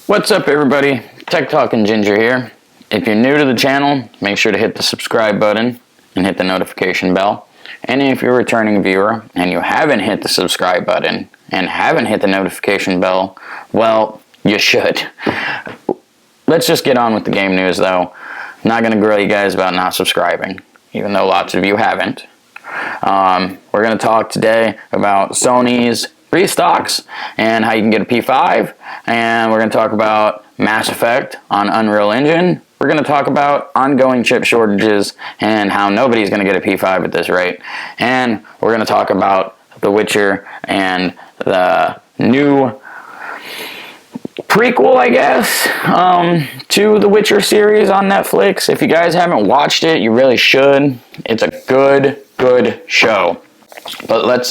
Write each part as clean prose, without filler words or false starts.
What's up, everybody? Tech Talking Ginger here. If you're new to the channel, make sure to hit the subscribe button and hit the notification bell. And if you're a returning viewer and you haven't hit the subscribe button and haven't hit the notification bell, well, you should. Let's just get on with the game news, though. I'm not going to grill you guys about not subscribing, even though lots of you haven't. We're going to talk today about Sony's restocks and how you can get a P5, and we're going to talk about Mass Effect on Unreal Engine. We're going to talk about ongoing chip shortages and how nobody's going to get a P5 at this rate, and we're going to talk about The Witcher and the new prequel, I guess, to the Witcher series on Netflix. If you guys haven't watched it, you really should. It's a good show. But let's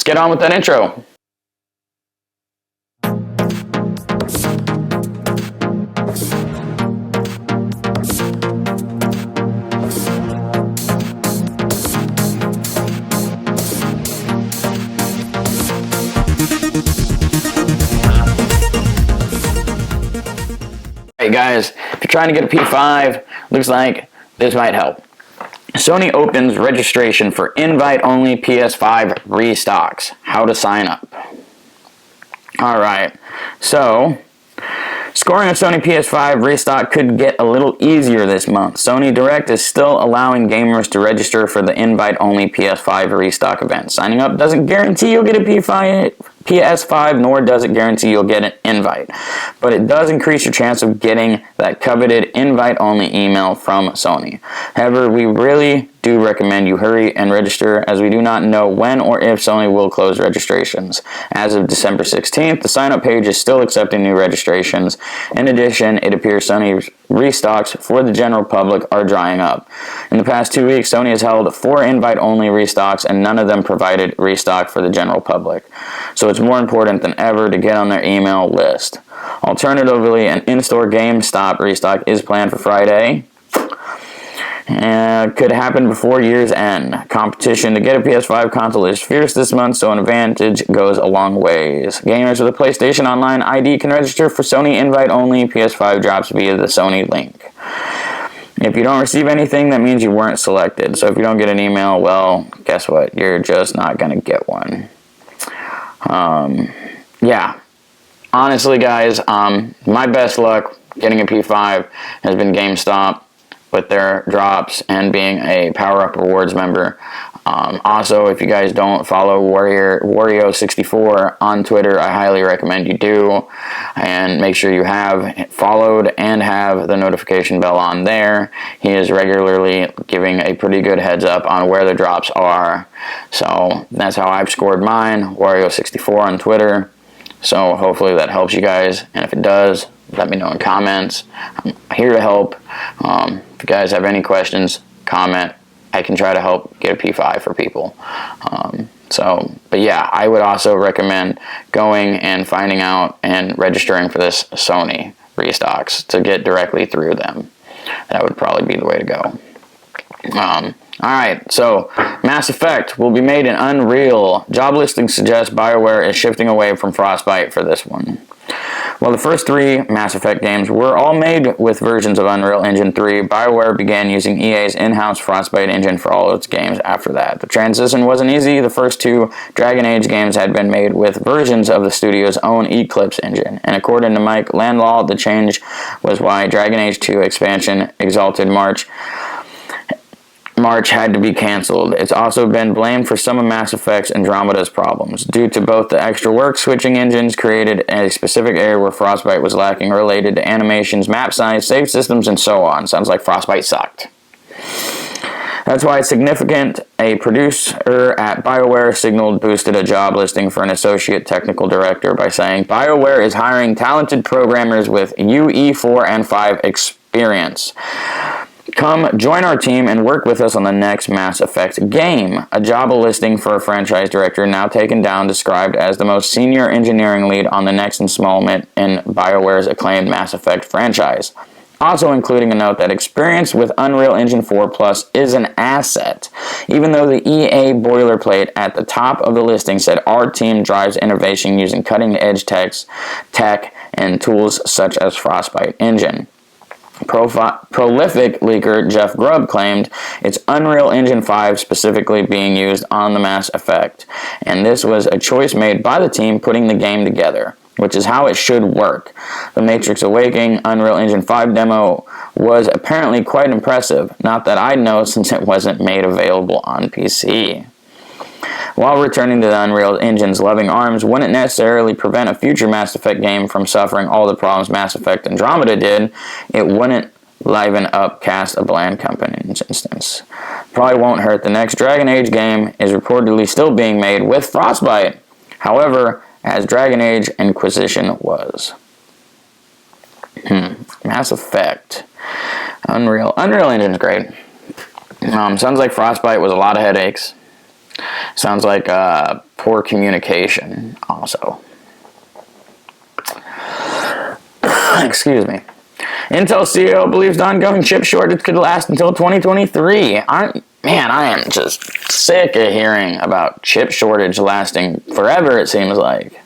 get on with that intro. Hey guys, if you're trying to get a P5, looks like this might help. Sony opens registration for invite-only PS5 restocks. How to sign up. Alright, so scoring a Sony PS5 restock could get a little easier this month. Sony Direct is still allowing gamers to register for the invite-only PS5 restock event. Signing up doesn't guarantee you'll get a PS5, nor does it guarantee you'll get an invite. But it does increase your chance of getting that coveted invite-only email from Sony. However, we really do recommend you hurry and register, as we do not know when or if Sony will close registrations. As of December 16th, the sign-up page is still accepting new registrations. In addition, it appears Sony's restocks for the general public are drying up. In the past 2 weeks, Sony has held 4 invite-only restocks, and none of them provided restock for the general public. So it's more important than ever to get on their email list. Alternatively, an in-store GameStop restock is planned for Friday. Could happen before year's end. Competition to get a PS5 console is fierce this month, so an advantage goes a long ways. Gamers with a PlayStation Online ID can register for Sony invite-only. PS5 drops via the Sony link. If you don't receive anything, that means you weren't selected. So if you don't get an email, well, guess what? You're just not going to get one. Yeah. Honestly, guys, my best luck getting a P5 has been GameStop with their drops and being a Power Up Rewards member. Also, if you guys don't follow Wario64 on Twitter, I highly recommend you do. And make sure you have followed and have the notification bell on there. He is regularly giving a pretty good heads up on where the drops are. So that's how I've scored mine, Wario64 on Twitter. So hopefully that helps you guys. And if it does, let me know in comments. I'm here to help. If you guys have any questions, comment. I can try to help get a P5 for people. But yeah, I would also recommend going and finding out and registering for this Sony restocks to get directly through them. That would probably be the way to go. Alright, so Mass Effect will be made in Unreal. Job listing suggests BioWare is shifting away from Frostbite for this one. While the first 3 Mass Effect games were all made with versions of Unreal Engine 3, BioWare began using EA's in-house Frostbite engine for all its games after that. The transition wasn't easy. The first 2 Dragon Age games had been made with versions of the studio's own Eclipse engine, and according to Mike Landlaw, the change was why Dragon Age 2 expansion Exalted March had to be cancelled. It's also been blamed for some of Mass Effect's Andromeda's problems. Due to both the extra work, switching engines created a specific area where Frostbite was lacking related to animations, map size, save systems, and so on. Sounds like Frostbite sucked. That's why it's significant. A producer at BioWare boosted a job listing for an associate technical director by saying, BioWare is hiring talented programmers with UE4 and 5 experience. Come join our team and work with us on the next Mass Effect game. A job listing for a franchise director now taken down, described as the most senior engineering lead on the next installment in BioWare's acclaimed Mass Effect franchise. Also including a note that experience with Unreal Engine 4 Plus is an asset, even though the EA boilerplate at the top of the listing said our team drives innovation using cutting-edge tech and tools such as Frostbite Engine. Prolific leaker Jeff Grubb claimed it's Unreal Engine 5 specifically being used on the Mass Effect, and this was a choice made by the team putting the game together, which is how it should work. The Matrix Awakening Unreal Engine 5 demo was apparently quite impressive, not that I know since it wasn't made available on PC. While returning to the Unreal Engine's loving arms wouldn't necessarily prevent a future Mass Effect game from suffering all the problems Mass Effect Andromeda did, it wouldn't liven up Cast a Bland Company's instance. Probably won't hurt. The next Dragon Age game is reportedly still being made with Frostbite, however, as Dragon Age Inquisition was. Mass Effect. Unreal Engine is great. Sounds like Frostbite was a lot of headaches. Sounds like poor communication also. Excuse me. Intel CEO believes the ongoing chip shortage could last until 2023. I am just sick of hearing about chip shortage lasting forever, it seems like.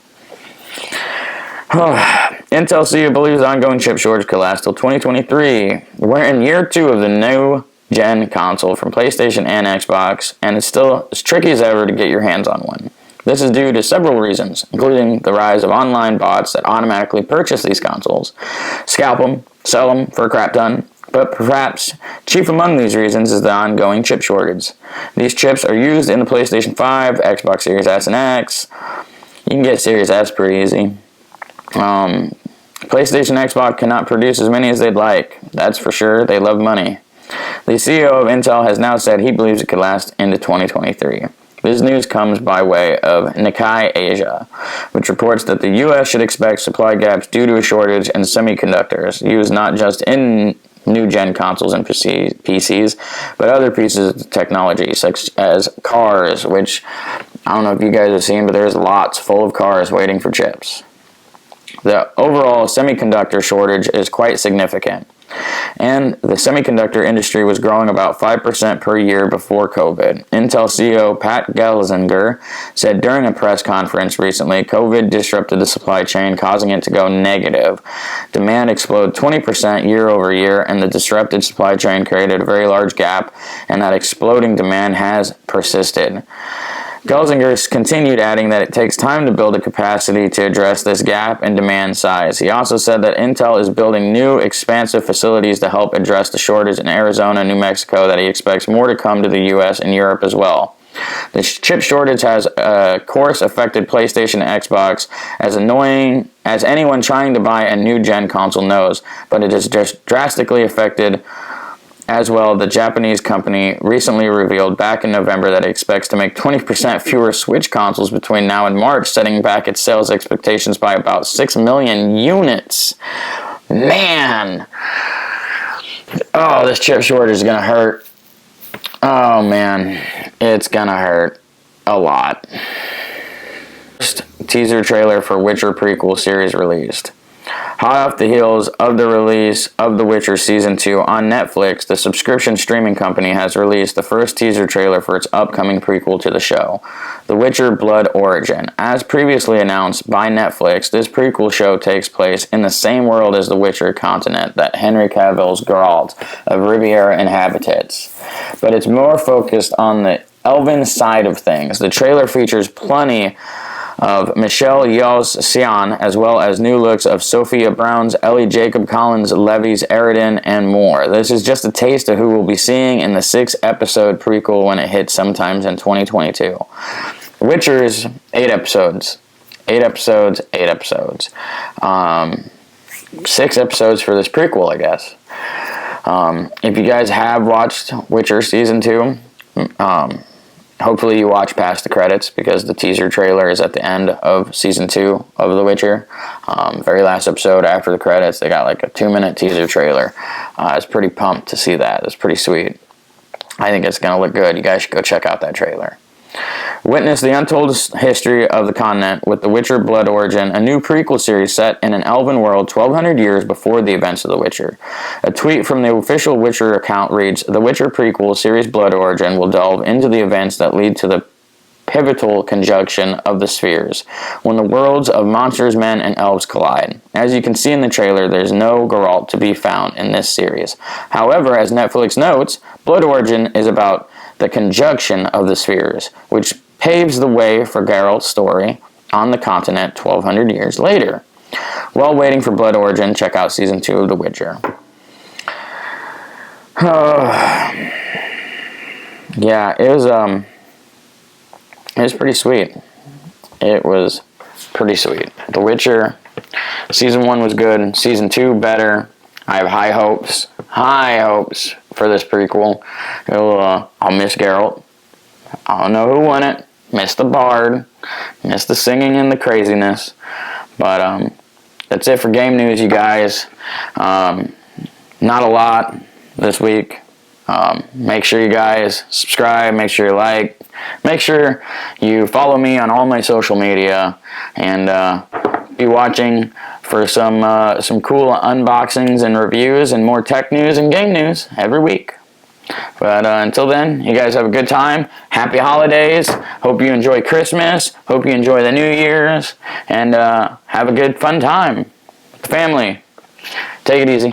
Intel CEO believes the ongoing chip shortage could last till 2023. We're in year 2 of the new gen console from PlayStation and Xbox, and it's still as tricky as ever to get your hands on one. This is due to several reasons, including the rise of online bots that automatically purchase these consoles, scalp them, sell them for a crap ton, but perhaps chief among these reasons is the ongoing chip shortage. These chips are used in the PlayStation 5, Xbox Series S and X. You can get Series S pretty easy. PlayStation and Xbox cannot produce as many as they'd like. That's for sure. They love money. The CEO of Intel has now said he believes it could last into 2023. This news comes by way of Nikkei Asia, which reports that the U.S. should expect supply gaps due to a shortage in semiconductors used not just in new-gen consoles and PCs, but other pieces of technology, such as cars, which I don't know if you guys have seen, but there's lots full of cars waiting for chips. The overall semiconductor shortage is quite significant, and the semiconductor industry was growing about 5% per year before COVID. Intel CEO Pat Gelsinger said during a press conference recently, COVID disrupted the supply chain, causing it to go negative. Demand exploded 20% year over year, and the disrupted supply chain created a very large gap, and that exploding demand has persisted. Gelsinger continued, adding that it takes time to build a capacity to address this gap in demand size. He also said that Intel is building new, expansive facilities to help address the shortage in Arizona and New Mexico, that he expects more to come to the U.S. and Europe as well. The chip shortage has, of course, affected PlayStation and Xbox, as annoying as anyone trying to buy a new-gen console knows, but it has just drastically affected as well. The Japanese company recently revealed back in November that it expects to make 20% fewer Switch consoles between now and March, setting back its sales expectations by about 6 million units. Man! Oh, this chip shortage is gonna hurt. Oh, man. It's gonna hurt a lot. First teaser trailer for Witcher prequel series released. Hot off the heels of the release of The Witcher Season 2 on Netflix, the subscription streaming company has released the first teaser trailer for its upcoming prequel to the show, The Witcher Blood Origin. As previously announced by Netflix, this prequel show takes place in the same world as The Witcher continent that Henry Cavill's Geralt of Riviera inhabits, but it's more focused on the elven side of things. The trailer features plenty of Michelle Yeoh's Sion, as well as new looks of Sophia Brown's Ellie Jacob Collins, Levy's Eridan, and more. This is just a taste of who we'll be seeing in the 6-episode prequel when it hits sometimes in 2022. Witcher's 8 episodes. 8 episodes, 8 episodes. 6 episodes for this prequel, I guess. If you guys have watched Witcher Season 2, hopefully you watch past the credits, because the teaser trailer is at the end of Season 2 of The Witcher. Very last episode after the credits, they got like a 2-minute teaser trailer. I was pretty pumped to see that. It's pretty sweet. I think it's going to look good. You guys should go check out that trailer. Witness the untold history of the continent with The Witcher Blood Origin, a new prequel series set in an elven world 1,200 years before the events of The Witcher. A tweet from the official Witcher account reads, "The Witcher prequel series Blood Origin will delve into the events that lead to the pivotal conjunction of the spheres, when the worlds of monsters, men, and elves collide. As you can see in the trailer, there's no Geralt to be found in this series. However, as Netflix notes, Blood Origin is about the conjunction of the spheres, which paves the way for Geralt's story on the continent 1,200 years later. While waiting for Blood Origin, check out Season 2 of The Witcher. Yeah, it was pretty sweet. It was pretty sweet. The Witcher, Season 1 was good. Season 2, better. I have high hopes for this prequel. I'll miss Geralt. I don't know who won it. Miss the bard. Miss the singing and the craziness. But that's it for game news, you guys. Not a lot this week. Make sure you guys subscribe. Make sure you like. Make sure you follow me on all my social media. And be watching for some cool unboxings and reviews and more tech news and game news every week. But until then, you guys have a good time. Happy holidays. Hope you enjoy Christmas. Hope you enjoy the New Year's. And have a good, fun time with the family. Take it easy.